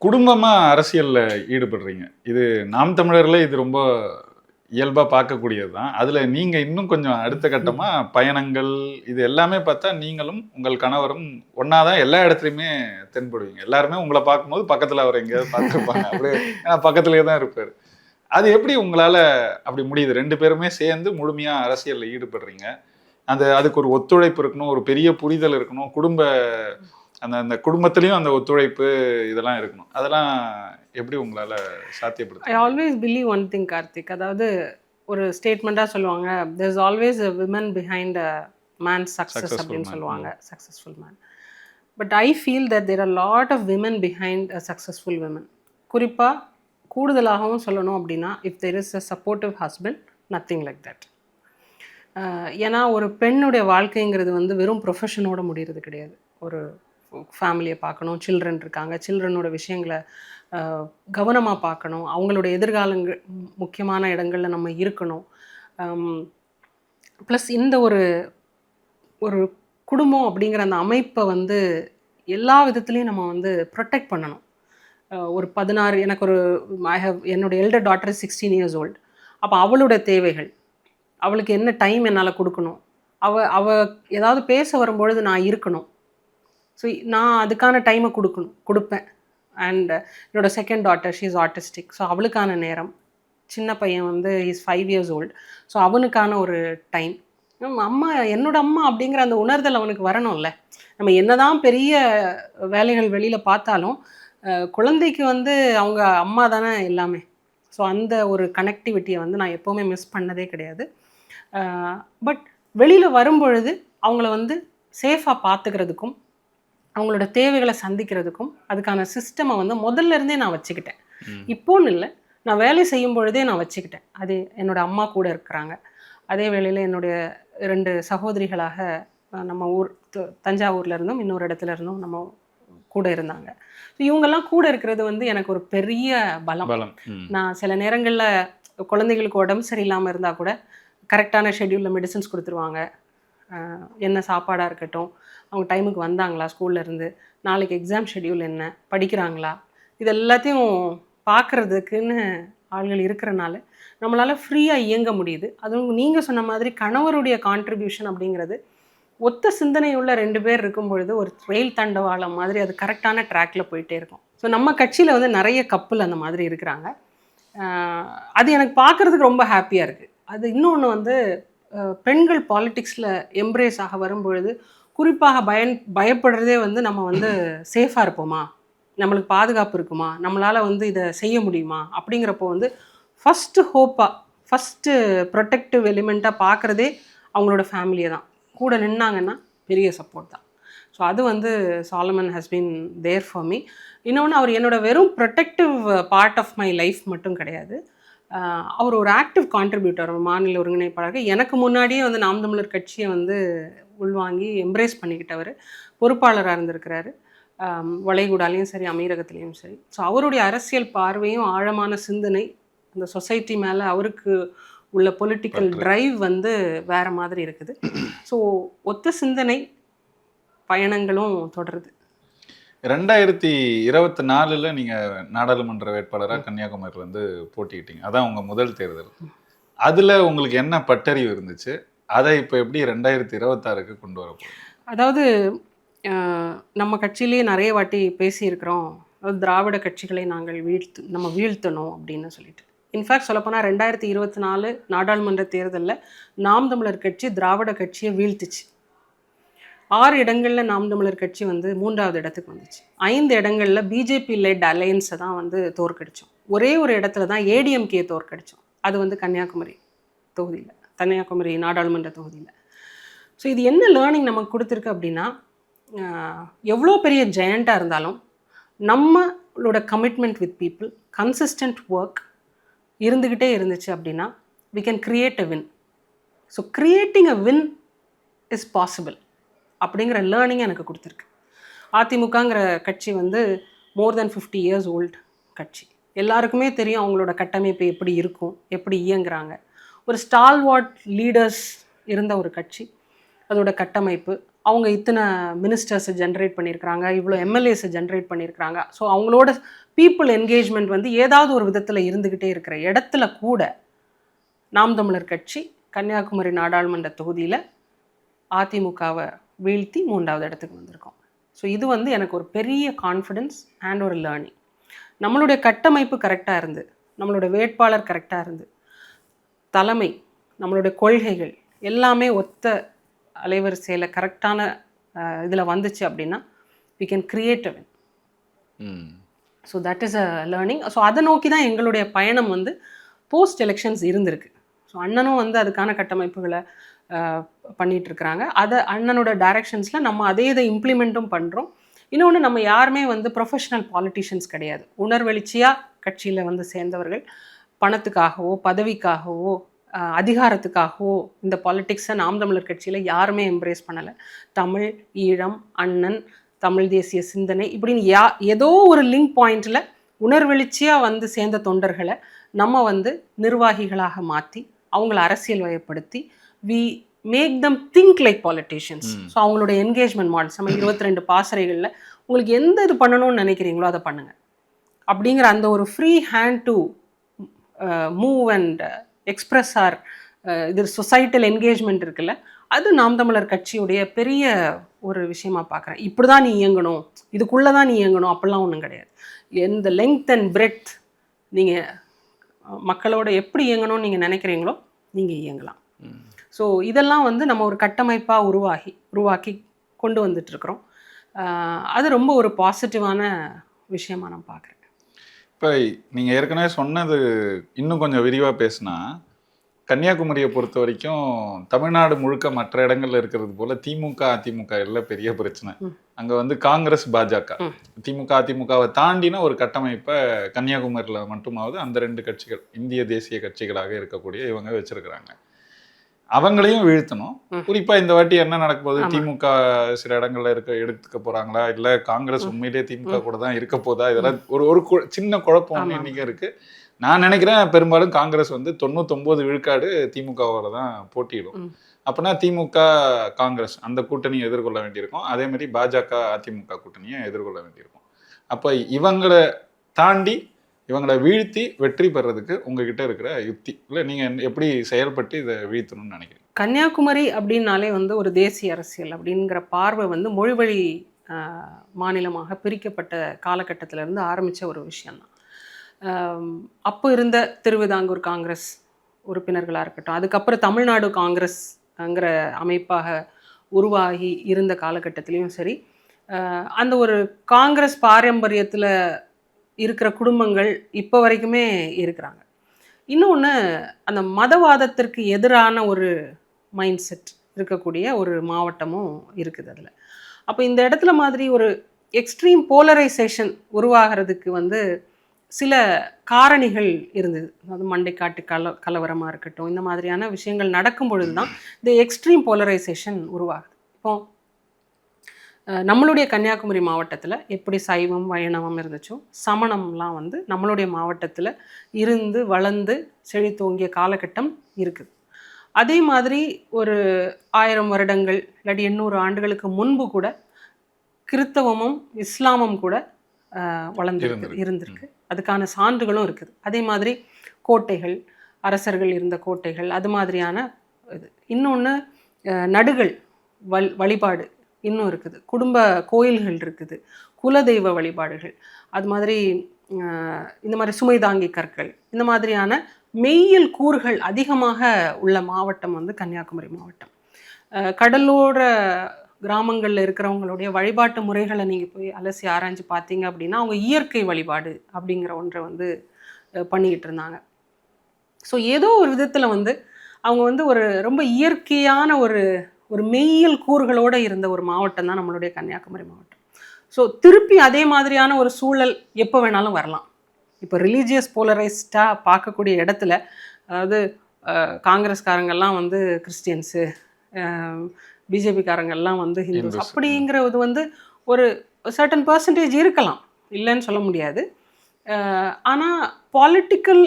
குடும்பமாக அரசியலில் ஈடுபடுறீங்க, இது நாம் தமிழரில் இது ரொம்ப இயல்பாக பார்க்கக்கூடியது தான். அதில் நீங்கள் இன்னும் கொஞ்சம் அடுத்த கட்டமாக பயணங்கள் இது எல்லாமே பார்த்தா நீங்களும் உங்கள் கணவரும் ஒன்றா தான் எல்லா இடத்துலையுமே தென்படுவீங்க. எல்லாருமே உங்களை பார்க்கும்போது பக்கத்தில் அவர் எங்கேயாவது பார்த்துருப்பாங்க, அப்படியே பக்கத்துலேயே தான் இருப்பார். அது எப்படி உங்களால் அப்படி முடியுது? 2 பேருமே சேர்ந்து முழுமையாக அரசியலில் ஈடுபடுறீங்க. அதுக்கு ஒரு ஒத்துழைப்பு இருக்கணும், ஒரு பெரிய புரிதல் இருக்கணும், அந்த குடும்பத்திலையும் அந்த ஒத்துழைப்பு இதெல்லாம் இருக்கணும். அதெல்லாம் எப்படி உங்களால் சாத்தியப்படுத்த? I always believe one thing Karthik. அதாவது ஒரு ஸ்டேட்மெண்ட்டாக சொல்லுவாங்க, there is always a women behind a man success அப்படின்னு சொல்லுவாங்க, successful man. But I feel that there are lot of women behind a successful women. குறிப்பாக கூடுதலாகவும் சொல்லணும் அப்படின்னா, if there is a supportive husband, nothing like that. ஏன்னா ஒரு பெண்ணுடைய வாழ்க்கைங்கிறது வந்து வெறும் ப்ரொஃபஷனோட முடிகிறது கிடையாது. ஒரு ஃபேமிலியை பார்க்கணும், சில்ட்ரன் இருக்காங்க, சில்ட்ரனோட விஷயங்களை கவனமாக பார்க்கணும், அவங்களோட எதிர்காலங்கள் முக்கியமான இடங்களில் நம்ம இருக்கணும். ப்ளஸ் இந்த ஒரு குடும்பம் அப்படிங்கிற அந்த அமைப்பை வந்து எல்லா விதத்துலேயும் நம்ம வந்து ப்ரொடெக்ட் பண்ணணும். ஒரு 16 எனக்கு என்னோட எல்டர் டாட்டர் 16 years old. அப்போ அவளோட தேவைகள், அவளுக்கு என்ன டைம் என்னால் கொடுக்கணும், அவ ஏதாவது பேச வரும்பொழுது நான் இருக்கணும். ஸோ நான் அதுக்கான டைமை கொடுப்பேன். அண்ட் என்னோட second daughter, she is artistic. So அவளுக்கான நேரம், சின்ன பையன் வந்து இஸ் 5 years old. ஸோ அவனுக்கான ஒரு டைம். அம்மா, என்னோட அம்மா அப்படிங்கிற அந்த உணர்தல் அவனுக்கு வரணும்ல. நம்ம என்னதான் பெரிய வேலைகள் வெளியில் பார்த்தாலும் குழந்தைக்கு வந்து அவங்க அம்மா தானே எல்லாமே. ஸோ அந்த ஒரு கனெக்டிவிட்டியை வந்து நான் எப்போவுமே மிஸ் பண்ணதே கிடையாது. பட் வெளியில் வரும்பொழுது அவங்கள வந்து சேஃபாக பார்த்துக்கிறதுக்கும், அவங்களோட தேவைகளை சந்திக்கிறதுக்கும் அதுக்கான சிஸ்டமை வந்து முதல்ல இருந்தே நான் வச்சுக்கிட்டேன். இப்போன்னு இல்லை, நான் வேலை செய்யும் பொழுதே நான் வச்சுக்கிட்டேன். அது என்னோட அம்மா கூட இருக்கிறாங்க. அதே வேளையில் என்னுடைய 2 சகோதரிகளாக நம்ம ஊர் தஞ்சாவூர்ல இருந்தும் இன்னொரு இடத்துல இருந்தும் நம்ம கூட இருந்தாங்க. ஸோ இவங்கெல்லாம் கூட இருக்கிறது வந்து எனக்கு ஒரு பெரிய பலம். நான் சில நேரங்களில் குழந்தைகளுக்கு உடம்பு சரியில்லாமல் இருந்தால் கூட கரெக்டான ஷெட்யூலில் மெடிசன்ஸ் கொடுத்துருவாங்க. என்ன சாப்பாடாக இருக்கட்டும், அவங்க டைமுக்கு வந்தாங்களா ஸ்கூல்லேருந்து, நாளைக்கு எக்ஸாம் ஷெட்யூல் என்ன, படிக்கிறாங்களா, இது எல்லாத்தையும் பார்க்குறதுக்குன்னு ஆள்கள் இருக்கிறனால நம்மளால் ஃப்ரீயாக இயங்க முடியுது. அதுவும் நீங்கள் சொன்ன மாதிரி கணவருடைய கான்ட்ரிபியூஷன் அப்படிங்கிறது ஒத்த சிந்தனையுள்ள 2 பேர் இருக்கும் பொழுது ஒரு ரயில் தண்டவாளம் மாதிரி அது கரெக்டான ட்ராக்ல போயிட்டே இருக்கும். ஸோ நம்ம கட்சியில் வந்து நிறைய கப்பல் அந்த மாதிரி இருக்கிறாங்க. அது எனக்கு பார்க்குறதுக்கு ரொம்ப ஹாப்பியாக இருக்குது. அது இன்னொன்று வந்து பெண்கள் பாலிட்டிக்ஸில் எம்ப்ரேஸ் ஆக வரும்பொழுது குறிப்பாக பயப்படுறதே வந்து நம்ம வந்து சேஃபாக இருப்போமா, நம்மளுக்கு பாதுகாப்பு இருக்குமா, நம்மளால் வந்து இதை செய்ய முடியுமா அப்படிங்கிறப்போ வந்து ஃபஸ்ட்டு ஹோப்பாக ஃபஸ்ட்டு ப்ரொடெக்டிவ் எலிமெண்ட்டாக பார்க்குறதே அவங்களோட ஃபேமிலியை தான். கூட நின்னாங்கன்னா பெரிய சப்போர்ட் தான். ஸோ அது வந்து Solomon has been there for me. இன்னொன்று, அவர் என்னோட வெறும் protective part of my life மட்டும் கிடையாது, அவர் ஒரு ஆக்டிவ் கான்ட்ரிபியூட்டர், மாநில ஒருங்கிணைப்பாளர். எனக்கு முன்னாடியே வந்து நாம் தமிழர் கட்சியை வந்து உள்வாங்கி எம்ப்ரேஸ் பண்ணிக்கிட்டவர், பொறுப்பாளராக இருந்திருக்கிறாரு, வளைகுடாலையும் சரி அமீரகத்துலேயும் சரி. ஸோ அவருடைய அரசியல் பார்வையும் ஆழமான சிந்தனை, அந்த சொசைட்டி மேலே அவருக்கு உள்ள பொலிட்டிக்கல் டிரைவ் வந்து வேற மாதிரி இருக்குது. ஸோ ஒத்த சிந்தனை பயணங்களும் தொடருது. 2024 நீங்க நாடாளுமன்ற வேட்பாளராக கன்னியாகுமரியில் வந்து போட்டிக்கிட்டீங்க. அதான் உங்க முதல் தேர்தல். அதுல உங்களுக்கு என்ன பட்டறிவு இருந்துச்சு? அதை இப்போ எப்படி 2026க்கு கொண்டு வர போறீங்க? அதாவது நம்ம கட்சியிலேயே நிறைய வாட்டி பேசியிருக்கிறோம், திராவிட கட்சிகளை நாங்கள் வீழ்த்தணும் அப்படின்னு சொல்லிட்டு. இன்ஃபேக்ட் சொல்லப்போனால் 2024 நாடாளுமன்ற தேர்தலில் நாம் தமிழர் கட்சி திராவிட கட்சியை வீழ்த்துச்சு. 6 இடங்களில் நாம் தமிழர் கட்சி வந்து 3வது இடத்துக்கு வந்துச்சு. 5 இடங்களில் பிஜேபி லெட் அலையன்ஸை தான் வந்து தோற்கடித்தோம். ஒரே ஒரு இடத்துல தான் ஏடிஎம்கே தோற்கடித்தோம். அது வந்து கன்னியாகுமரி நாடாளுமன்ற தொகுதியில். ஸோ இது என்ன லேர்னிங் நமக்கு கொடுத்துருக்கு அப்படின்னா, எவ்வளோ பெரிய ஜெயண்ட்டாக இருந்தாலும் நம்மளோட commitment with people, consistent work இருந்துக்கிட்டே இருந்துச்சு அப்படின்னா we can create a win. So creating a win is possible அப்படிங்கிற லேர்னிங் எனக்கு கொடுத்துருக்கு. அதிமுகங்கிற கட்சி வந்து மோர் தென் 50 years ஓல்டு கட்சி. எல்லாருக்குமே தெரியும் அவங்களோட கட்டமைப்பு எப்படி இருக்கும், எப்படி இயங்குறாங்க. ஒரு ஸ்டால்வார்ட் லீடர்ஸ் இருந்த ஒரு கட்சி, அதோட கட்டமைப்பு, அவங்க இத்தனை மினிஸ்டர்ஸை ஜென்ரேட் பண்ணியிருக்கிறாங்க, இவ்வளோ எம்எல்ஏஸை ஜென்ரேட் பண்ணியிருக்கிறாங்க. ஸோ அவங்களோட பீப்புள் என்கேஜ்மெண்ட் வந்து ஏதாவது ஒரு விதத்தில் இருந்துக்கிட்டே இருக்கிற இடத்துல கூட நாம் தமிழர் கட்சி கன்னியாகுமரி நாடாளுமன்ற தொகுதியில் அதிமுகவை வீழ்த்தி 3வது இடத்துக்கு வந்திருக்கோம். ஸோ இது வந்து எனக்கு ஒரு பெரிய கான்ஃபிடென்ஸ் அண்ட் ஒரு லேர்னிங். நம்மளுடைய கட்டமைப்பு கரெக்டாக இருந்து, நம்மளோட வேட்பாளர் கரெக்டாக இருந்து, தலைமை, நம்மளுடைய கொள்கைகள் எல்லாமே ஒத்த அலைவரிசையில் கரெக்டான இதில் வந்துச்சு அப்படின்னா we can create a win. So that is a learning. So அதை நோக்கி தான் எங்களுடைய பயணம் வந்து போஸ்ட் எலெக்ஷன்ஸ் இருந்திருக்கு. ஸோ அண்ணனும் வந்து அதுக்கான கட்டமைப்புகளை பண்ணிகிட்ருக்குறாங்க. அதை அண்ணனோட டைரக்ஷன்ஸில் நம்ம அதே இதை இம்ப்ளிமெண்ட்டும் பண்ணுறோம். இன்னொன்று, நம்ம யாருமே வந்து ப்ரொஃபஷனல் பாலிட்டிஷியன்ஸ் கிடையாது. உணர்வெளிச்சியாக கட்சியில் வந்து சேர்ந்தவர்கள் பணத்துக்காகவோ பதவிக்காகவோ அதிகாரத்துக்காகவோ இந்த பாலிட்டிக்ஸை நாம் தமிழர் கட்சியில் யாருமே எம்ப்ரேஸ் பண்ணலை. தமிழ், ஈழம், அண்ணன், தமிழ் தேசிய சிந்தனை இப்படின்னு ஏதோ ஒரு லிங்க் பாயிண்டில் உணர்வெளிச்சியாக வந்து சேர்ந்த தொண்டர்களை நம்ம வந்து நிர்வாகிகளாக மாற்றி அவங்கள அரசியல் வயப்படுத்தி we make them think like politicians. So அவங்களோட என்கேஜ்மெண்ட் மாடல்ஸ், நம்ம 22 பாசறைகளில் உங்களுக்கு எந்த இது பண்ணணும்னு நினைக்கிறீங்களோ அதை பண்ணுங்கள் அப்படிங்கிற அந்த ஒரு free hand to move and express or இது சொசைட்டல் என்கேஜ்மெண்ட் இருக்குல்ல, அது நாம் தமிழர் கட்சியுடைய பெரிய ஒரு விஷயமா பார்க்குறேன். இப்படி தான் நீ இயங்கணும், இதுக்குள்ளே தான் நீ இயங்கணும் அப்படிலாம் ஒன்றும் கிடையாது. எந்த லெங்த் அண்ட் பிரெட்த் நீங்கள் மக்களோட எப்படி இயங்கணும்னு நீங்கள் நினைக்கிறீங்களோ நீங்கள் இயங்கலாம். ஸோ இதெல்லாம் வந்து நம்ம ஒரு கட்டமைப்பாக உருவாக்கி கொண்டு வந்துட்டுருக்குறோம். அது ரொம்ப ஒரு பாசிட்டிவான விஷயமா நான் பார்க்குறேன். இப்போ நீங்கள் ஏற்கனவே சொன்னது இன்னும் கொஞ்சம் விரிவாக பேசுனா, கன்னியாகுமரியை பொறுத்த வரைக்கும் தமிழ்நாடு முழுக்க மற்ற இடங்கள்ல இருக்கிறது போல திமுக அதிமுக எல்லாம் பெரிய பிரச்சனை. அங்க வந்து காங்கிரஸ் பாஜக, திமுக அதிமுகவை தாண்டின ஒரு கட்டமைப்பை கன்னியாகுமரியில மட்டுமாவது அந்த 2 கட்சிகள் இந்திய தேசிய கட்சிகளாக இருக்கக்கூடிய இவங்க வச்சிருக்கிறாங்க. அவங்களையும் வீழ்த்தணும். குறிப்பா இந்த வாட்டி என்ன நடக்க போகுது, திமுக சில இடங்கள்ல எடுத்துக்க போறாங்களா, இல்ல காங்கிரஸ் உண்மையிலேயே திமுக கூட தான் இருக்க போதா, இதெல்லாம் ஒரு சின்ன குழப்பம் இன்னைக்கு இருக்கு. நான் நினைக்கிறேன் பெரும்பாலும் காங்கிரஸ் வந்து 99 விழுக்காடு திமுகவோட தான் போட்டியிடும். அப்படின்னா திமுக காங்கிரஸ் அந்த கூட்டணியை எதிர்கொள்ள வேண்டியிருக்கும். அதே மாதிரி பாஜக அதிமுக கூட்டணியை எதிர்கொள்ள வேண்டியிருக்கும். அப்போ இவங்களை தாண்டி இவங்களை வீழ்த்தி வெற்றி பெறதுக்கு உங்ககிட்ட இருக்கிற யுக்தி இல்லை, நீங்க எப்படி செயல்பட்டு இதை வீழ்த்தணும்னு நினைக்கிறீங்க? கன்னியாகுமரி அப்படின்னாலே வந்து ஒரு தேசிய அரசியல் அப்படிங்கிற பார்வை வந்து மொழிவழி மாநிலமாக பிரிக்கப்பட்ட காலகட்டத்திலேருந்து ஆரம்பித்த ஒரு விஷயம்தான். அப்போ இருந்த திருவிதாங்கூர் காங்கிரஸ் உறுப்பினர்களாக இருக்கட்டும், அதுக்கப்புறம் தமிழ்நாடு காங்கிரஸ்ங்கிற அமைப்பாக உருவாகி இருந்த காலகட்டத்திலையும் சரி, அந்த ஒரு காங்கிரஸ் பாரம்பரியத்தில் இருக்கிற குடும்பங்கள் இப்போ வரைக்குமே இருக்கிறாங்க. இன்னொன்று, அந்த மதவாதத்திற்கு எதிரான ஒரு மைண்ட் செட் இருக்கக்கூடிய ஒரு மாவட்டமும் இருக்குது அதில். அப்போ இந்த இடத்துல மாதிரி ஒரு எக்ஸ்ட்ரீம் போலரைசேஷன் உருவாகிறதுக்கு வந்து சில காரணிகள் இருந்தது. அதாவது மண்டைக்காட்டு கலவரமாக இருக்கட்டும், இந்த மாதிரியான விஷயங்கள் நடக்கும் பொழுது தான் இந்த எக்ஸ்ட்ரீம் போலரைசேஷன் உருவாகுது. இப்போ நம்மளுடைய கன்னியாகுமரி மாவட்டத்தில் எப்படி சைவம் வைணவம் இருந்துச்சோ, சமணம்லாம் வந்து நம்மளுடைய மாவட்டத்தில் இருந்து வளர்ந்து செழித்தோங்கிய காலகட்டம் இருக்குது. அதே மாதிரி ஒரு 1000 வருடங்கள் இல்லாட்டி 800 ஆண்டுகளுக்கு முன்பு கூட கிறித்தவமும் இஸ்லாமும் கூட இருந்திருக்கு. அதுக்கான சான்றுகளும் இருக்குது. அதே மாதிரி கோட்டைகள், அரசர்கள் இருந்த கோட்டைகள், அது மாதிரியான இது. இன்னொன்று, நடுகள் வழிபாடு இன்னும் இருக்குது, குடும்ப கோயில்கள் இருக்குது, குலதெய்வ வழிபாடுகள், அது மாதிரி இந்த மாதிரி சுமைதாங்கி கற்கள், இந்த மாதிரியான மெய்யியல் கூறுகள் அதிகமாக உள்ள மாவட்டம் வந்து கன்னியாகுமரி மாவட்டம். கடலோர கிராமங்களில் இருக்கிறவங்களுடைய வழிபாட்டு முறைகளை நீங்கள் போய் அலசி ஆராய்ஞ்சு பார்த்தீங்க அப்படின்னா, அவங்க இயற்கை வழிபாடு அப்படிங்கிற ஒன்றை வந்து பண்ணிக்கிட்டு இருந்தாங்க. ஸோ ஏதோ ஒரு விதத்தில் வந்து அவங்க வந்து ஒரு ரொம்ப இயற்கையான ஒரு மெய்யியல் கூறுகளோடு இருந்த ஒரு மாவட்டம் தான் நம்மளுடைய கன்னியாகுமரி மாவட்டம். ஸோ திருப்பி அதே மாதிரியான ஒரு சூழல் எப்போ வேணாலும் வரலாம். இப்போ ரிலீஜியஸ் போலரைஸ்டாக பார்க்கக்கூடிய இடத்துல, அதாவது காங்கிரஸ்காரங்கள்லாம் வந்து கிறிஸ்டியன்ஸு, பிஜேபிக்காரங்கள்லாம் வந்து ஹிந்துஸ் அப்படிங்கிறது வந்து ஒரு சர்டன் பர்சன்டேஜ் இருக்கலாம், இல்லைன்னு சொல்ல முடியாது. ஆனால் பாலிட்டிக்கல்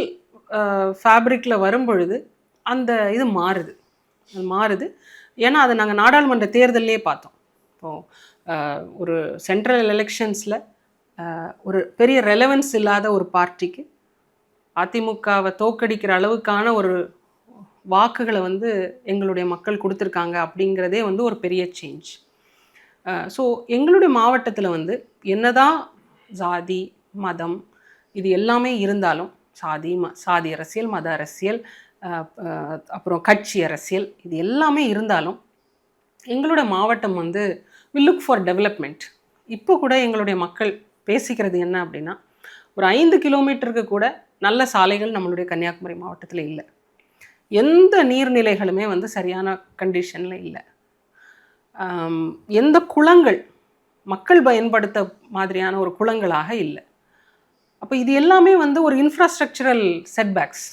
ஃபேப்ரிக்கில் வரும்பொழுது அந்த இது மாறுது. ஏன்னா அதை நாங்கள் நாடாளுமன்ற தேர்தலே பார்த்தோம். இப்போது ஒரு சென்ட்ரல் எலெக்ஷன்ஸில் ஒரு பெரிய ரெலவன்ஸ் இல்லாத ஒரு பார்ட்டிக்கு அதிமுகவை தோக்கடிக்கிற அளவுக்கான ஒரு வாக்குகளை வந்து எங்களுடைய மக்கள் கொடுத்துருக்காங்க அப்படிங்கிறதே வந்து ஒரு பெரிய சேஞ்ச். ஸோ எங்களுடைய மாவட்டத்தில் வந்து என்னதான் ஜாதி மதம் இது எல்லாமே இருந்தாலும், சாதி அரசியல், மத அரசியல், அப்புறம் கட்சி அரசியல், இது எல்லாமே இருந்தாலும் எங்களோட மாவட்டம் வந்து வில் லுக் ஃபார் டெவலப்மெண்ட். இப்போ கூட எங்களுடைய மக்கள் பேசிக்கிறது என்ன அப்படின்னா, ஒரு 5 கிலோமீட்டருக்கு கூட நல்ல சாலைகள் நம்மளுடைய கன்னியாகுமரி மாவட்டத்தில் இல்லை. எந்த நீர்நிலைகளுமே வந்து சரியான கண்டிஷனில் இல்லை. எந்த குளங்கள் மக்கள் பயன்படுத்த மாதிரியான ஒரு குளங்களாக இல்லை. அப்போ இது எல்லாமே வந்து ஒரு இன்ஃப்ராஸ்ட்ரக்சரல் செட்பேக்ஸ்.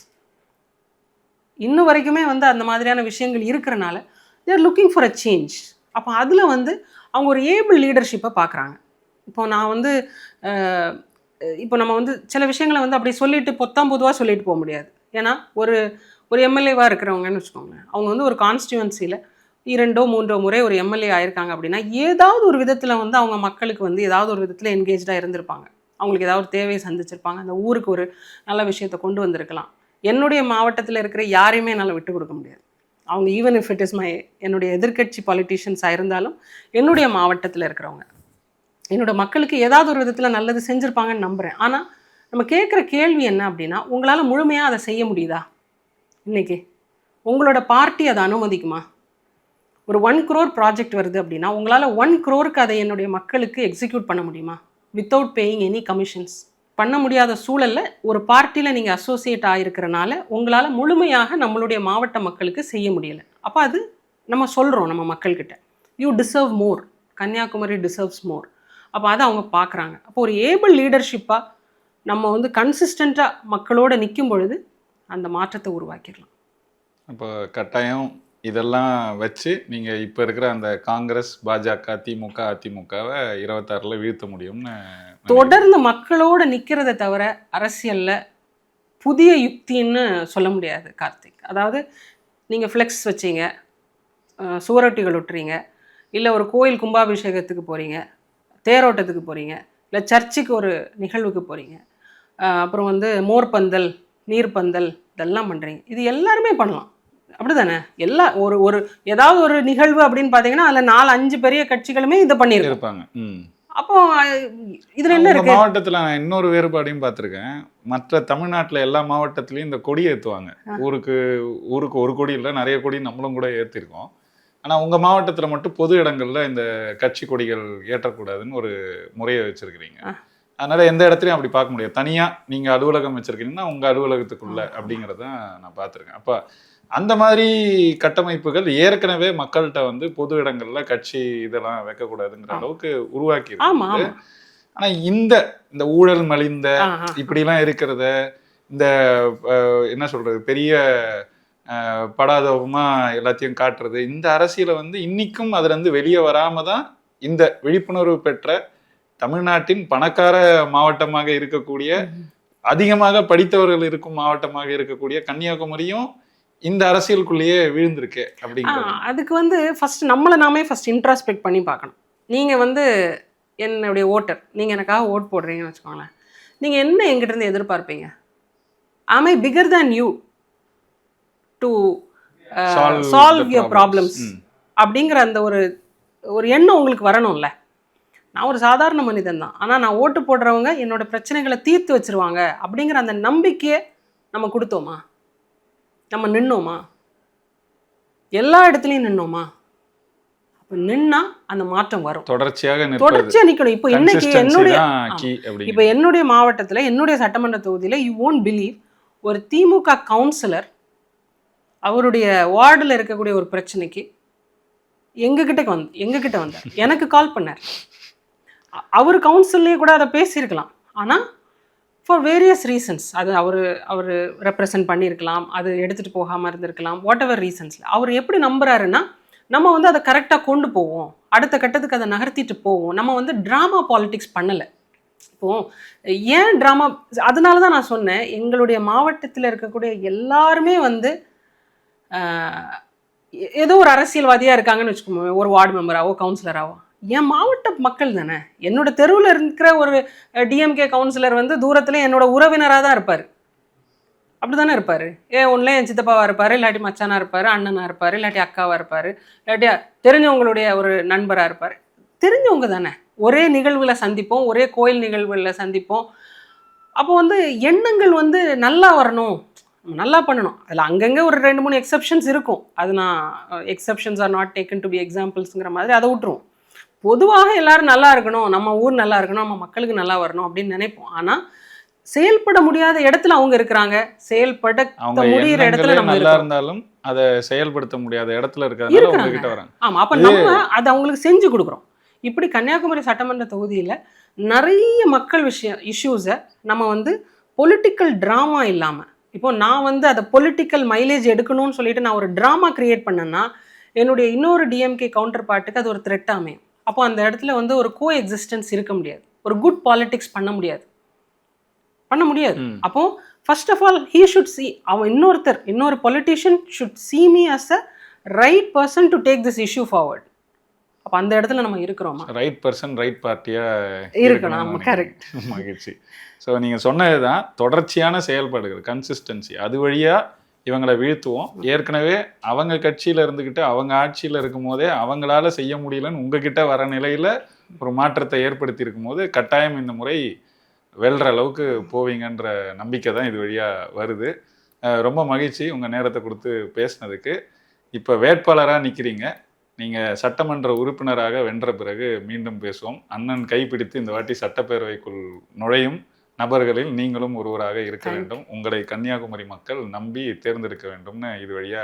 இன்னும் வரைக்குமே வந்து அந்த மாதிரியான விஷயங்கள் இருக்கிறனால தேர் லுக்கிங் ஃபார் அ சேஞ்ச். அப்போ அதில் வந்து அவங்க ஒரு ஏபிள் லீடர்ஷிப்பை பார்க்குறாங்க. இப்போ நான் வந்து இப்போ நம்ம வந்து சில விஷயங்களை வந்து அப்படி சொல்லிட்டு பொதுவாக சொல்லிட்டு போக முடியாது. ஏன்னா ஒரு எம்எல்ஏவாக இருக்கிறவங்கன்னு வச்சுக்கோங்க, அவங்க வந்து ஒரு கான்ஸ்டியூவன்சியில் 2-3 முறை ஒரு எம்எல்ஏ ஆயிருக்காங்க அப்படின்னா, ஏதாவது ஒரு விதத்தில் வந்து அவங்க மக்களுக்கு வந்து ஏதாவது ஒரு விதத்தில் என்கேஜாக இருந்திருப்பாங்க. அவங்களுக்கு ஏதாவது ஒரு தேவையை சந்திச்சிருப்பாங்க. அந்த ஊருக்கு ஒரு நல்ல விஷயத்தை கொண்டு வந்திருக்கலாம். என்னுடைய மாவட்டத்தில் இருக்கிற யாரையுமே என்னால் விட்டு கொடுக்க முடியாது. அவங்க ஈவன் இஃப் இட் இஸ் என்னுடைய எதிர்கட்சி பாலிட்டிஷியன்ஸாக இருந்தாலும் என்னுடைய மாவட்டத்தில் இருக்கிறவங்க என்னோட மக்களுக்கு ஏதாவது ஒரு விதத்தில் நல்லது செஞ்சுருப்பாங்கன்னு நம்புகிறேன். ஆனால் நம்ம கேட்குற கேள்வி என்ன அப்படின்னா, உங்களால் முழுமையாக அதை செய்ய முடியுதா? இன்றைக்கி உங்களோட பார்ட்டி அதை அனுமதிக்குமா? ஒரு 1 crore ப்ராஜெக்ட் வருது அப்படின்னா, உங்களால் 1 crore அதை என்னுடைய மக்களுக்கு எக்ஸிக்யூட் பண்ண முடியுமா வித்தவுட் பேயிங் எனி கமிஷன்ஸ்? பண்ண முடியாத சூழல்ல ஒரு பார்ட்டியில் நீங்கள் அசோசியேட் ஆகிருக்கிறனால உங்களால் முழுமையாக நம்மளுடைய மாவட்ட மக்களுக்கு செய்ய முடியலை. அப்போ அது நம்ம சொல்கிறோம் நம்ம மக்கள்கிட்ட, you deserve more, Kanniyakumari deserves more. அப்போ அதை அவங்க பார்க்குறாங்க. அப்போ ஒரு ஏபிள் லீடர்ஷிப்பாக நம்ம வந்து கன்சிஸ்டண்ட்டாக மக்களோடு நிற்கும் பொழுது அந்த மாற்றத்தை உருவாக்கிடலாம். அப்போ கட்டாயம் இதெல்லாம் வச்சு நீங்கள் இப்போ இருக்கிற அந்த காங்கிரஸ், பாஜக, திமுக, அதிமுகவை 26ல் வீழ்த்த முடியும்னு தொடர்ந்து மக்களோடு நிற்கிறத தவிர அரசியலில் புதிய யுக்தின்னு சொல்ல முடியாது கார்த்திக். அதாவது நீங்கள் ஃப்ளெக்ஸ் வச்சிங்க, சுவரொட்டிகள் ஒட்டுறீங்க, இல்லை ஒரு கோயில் கும்பாபிஷேகத்துக்கு போகிறீங்க, தேரோட்டத்துக்கு போகிறீங்க, இல்லை சர்ச்சுக்கு ஒரு நிகழ்வுக்கு போகிறீங்க, அப்புறம் வந்து மோர்பந்தல், நீர்பந்தல், இதெல்லாம் பண்ணுறீங்க. இது எல்லாருமே பண்ணலாம், அப்படி தானே? எல்லாம் ஒரு ஒரு ஏதாவது ஒரு நிகழ்வு அப்படின்னு பார்த்தீங்கன்னா அதில் 4-5 பெரிய கட்சிகளுமே இதை பண்ணியிருப்பாங்க. அப்போ இதில் என்ன இருக்கு? மாவட்டத்தில் நான் இன்னொரு வேறுபாடையும் பார்த்துருக்கேன். மற்ற தமிழ்நாட்டில் எல்லா மாவட்டத்துலேயும் இந்த கொடி ஏற்றுவாங்க. ஊருக்கு ஒரு கொடி இல்லை, நிறைய கொடி நம்மளும் கூட ஏற்றிருக்கோம். ஆனால் உங்கள் மாவட்டத்தில் மட்டும் பொது இடங்களில் இந்த கட்சி கொடிகள் ஏற்றக்கூடாதுன்னு ஒரு முறையை வச்சுருக்கிறீங்க. அதனால் எந்த இடத்துலையும் அப்படி பார்க்க முடியாது. தனியாக நீங்கள் அலுவலகம் வச்சுருக்கீங்கன்னா உங்கள் அலுவலகத்துக்குள்ள அப்படிங்கிறத நான் பார்த்துருக்கேன். அப்போ அந்த மாதிரி கட்டமைப்புகள் ஏற்கனவே மக்கள்கிட்ட வந்து பொது இடங்கள்ல கட்சி இதெல்லாம் வைக்கக்கூடாதுங்கிற அளவுக்கு உருவாக்கி இருக்கு. ஆனா இந்த ஊழல் மலிந்த இப்படிலாம் இருக்கிறத, இந்த என்ன சொல்றது, பெரிய படாதவமா எல்லாத்தையும் காட்டுறது, இந்த அரசியலை வந்து இன்னைக்கும் அதுல இருந்து வெளியே வராம தான் இந்த விழிப்புணர்வு பெற்ற தமிழ்நாட்டின் பணக்கார மாவட்டமாக இருக்கக்கூடிய, அதிகமாக படித்தவர்கள் இருக்கும் மாவட்டமாக இருக்கக்கூடிய கன்னியாகுமரியும் இந்த அரசியலுக்குள்ளேயே விழுந்திருக்கு அப்படிங்கிறது. அதுக்கு வந்து ஃபர்ஸ்ட் நம்மளை நாமே ஃபர்ஸ்ட் இன்ட்ராஸ்பெக்ட் பண்ணி பார்க்கணும். நீங்கள் வந்து என்னுடைய ஓட்டர், நீங்கள் எனக்காக ஓட் போடுறீங்கன்னு வச்சுக்கோங்களேன், நீங்கள் என்ன எங்கிட்ட இருந்து எதிர்பார்ப்பீங்க? Am I bigger than you to solve your problems அப்படிங்கிற அந்த ஒரு எண்ணம் உங்களுக்கு வரணும்ல. நான் ஒரு சாதாரண மனிதன் தான், ஆனால் நான் ஓட்டு போடுறவங்க என்னோட பிரச்சனைகளை தீர்த்து வச்சிருவாங்க அப்படிங்கிற அந்த நம்பிக்கையை நம்ம கொடுத்தோமா? நம்ம நின்னோமா? எல்லா இடத்துலையும் நின்னோமா? அப்போ நின்னா அந்த மாற்றம் வரும். தொடர்ச்சியாக நிற்கணும். இப்போ இன்னைக்கு என்னுடைய மாவட்டத்தில், என்னுடைய சட்டமன்ற தொகுதியில், யூ ஓன்ட் பிலீவ், ஒரு திமுக கவுன்சிலர் அவருடைய வார்டில் இருக்கக்கூடிய ஒரு பிரச்சனைக்கு எங்ககிட்ட வந்தார், எனக்கு கால் பண்ணார். அவர் கவுன்சில்லே கூட அதை பேசியிருக்கலாம், ஆனால் ஃபார் வேரியஸ் ரீசன்ஸ், அது அவர் ரெப்ரசன்ட் பண்ணியிருக்கலாம், அது எடுத்துகிட்டு போகாமல் இருந்திருக்கலாம், வாட் எவர் ரீசன்ஸில் அவர் எப்படி நம்புறாருன்னா, நம்ம வந்து அதை கரெக்டாக கொண்டு போவோம், அடுத்த கட்டத்துக்கு அதை நகர்த்திட்டு போவோம், நம்ம வந்து ட்ராமா பாலிடிக்ஸ் பண்ணலை. இப்போது ஏன் ட்ராமா, அதனால தான் நான் சொன்னேன், எங்களுடைய மாவட்டத்தில் இருக்கக்கூடிய எல்லாருமே வந்து ஏதோ ஒரு அரசியல்வாதியாக இருக்காங்கன்னு வச்சுக்கோங்க, ஒரு வார்டு மெம்பராகவோ கவுன்சிலராகவோ. என் மாவட்ட மக்கள் தானே. என்னோட தெருவில் இருக்கிற ஒரு டிஎம்கே கவுன்சிலர் வந்து தூரத்தில் என்னோட உறவினராக தான் இருப்பார், அப்படி தானே இருப்பார். ஒன்றில் என் சித்தப்பாவாக இருப்பார், இல்லாட்டி மச்சானாக இருப்பார், அண்ணனாக இருப்பார், இல்லாட்டி அக்காவாக இருப்பார், இல்லாட்டி தெரிஞ்சவங்களுடைய ஒரு நண்பராக இருப்பார். தெரிஞ்சவங்க தானே. ஒரே நிகழ்வில் சந்திப்போம், ஒரே கோயில் நிகழ்வுகளில் சந்திப்போம். அப்போ வந்து எண்ணங்கள் வந்து நல்லா வரணும், நல்லா பண்ணணும். அதில் அங்கங்கே ஒரு 2-3 எக்ஸப்ஷன்ஸ் இருக்கும், அது நான் exceptions are not taken to be எக்ஸாம்பிள்ஸுங்கிற மாதிரி அதை விட்டுருவோம். பொதுவாக எல்லாரும் நல்லா இருக்கணும், நம்ம ஊர் நல்லா இருக்கணும், நம்ம மக்களுக்கு நல்லா வரணும் அப்படின்னு நினைப்போம். ஆனால் செயல்பட முடியாத இடத்துல அவங்க இருக்கிறாங்க, செயல்பட முடிகிற இடத்துல நம்ம நல்லா இருந்தாலும் அதை செயல்படுத்த முடியாத இடத்துல இருக்கிறாங்க. ஆமாம், அப்போ நம்ம அதை அவங்களுக்கு செஞ்சு கொடுக்குறோம். இப்படி கன்னியாகுமரி சட்டமன்ற தொகுதியில் நிறைய மக்கள் இஷ்யூஸை நம்ம வந்து பொலிட்டிக்கல் ட்ராமா இல்லாமல், இப்போ நான் வந்து அதை பொலிட்டிக்கல் மைலேஜ் எடுக்கணும்னு சொல்லிட்டு நான் ஒரு ட்ராமா கிரியேட் பண்ணேன்னா என்னுடைய இன்னொரு டிஎம்கே கவுண்டர் பார்ட்டுக்கு அது ஒரு த்ரெட் அமையும். அப்போ அந்த இடத்துல வந்து ஒரு கோ எக்ஸிஸ்டன்ஸ் இருக்க முடியாது, ஒரு குட் பாலிடிக்ஸ் பண்ண முடியாது. அப்போ first of all he should see, அவன் இன்னொரு politician should see me as a right person to take this issue forward. அப்போ அந்த இடத்துல நம்ம இருக்கிறோமா? ரைட் பர்சன் ரைட் பார்ட்டியாக இருக்கணும். கரெக்ட். மகிழ்ச்சி. ஸோ நீங்கள் சொன்னது தான் தொடர்ச்சியான செயல்பாடுகள், கன்சிஸ்டன்சி, அது வழியாக இவங்களை வீழ்த்துவோம். ஏற்கனவே அவங்க கட்சியில் இருந்துக்கிட்டு அவங்க ஆட்சியில் இருக்கும் போதே அவங்களால செய்ய முடியலன்னு உங்ககிட்ட வர நிலையில் ஒரு மாற்றத்தை ஏற்படுத்தி இருக்கும் போது கட்டாயம் இந்த முறை வெல்ற அளவுக்கு போவீங்கன்ற நம்பிக்கை தான் இது வழியாக வருது. ரொம்ப மகிழ்ச்சி உங்கள் நேரத்தை கொடுத்து பேசினதுக்கு. இப்போ வேட்பாளராக நிற்கிறீங்க, நீங்கள் சட்டமன்ற உறுப்பினராக வென்ற பிறகு மீண்டும் பேசுவோம். அண்ணன் கைப்பிடித்து இந்த வாட்டி சட்டப்பேரவைக்குள் நுழையும் நபர்களில் நீங்களும் ஒருவராக இருக்க Thank you. வேண்டும். உங்களை கன்னியாகுமரி மக்கள் நம்பி தேர்ந்தெடுக்க வேண்டும்னு இது வழியா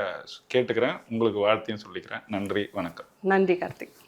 கேட்டுக்கிறேன். உங்களுக்கு வாழ்த்தையும் சொல்லிக்கிறேன். நன்றி, வணக்கம். நன்றி கார்த்திக்.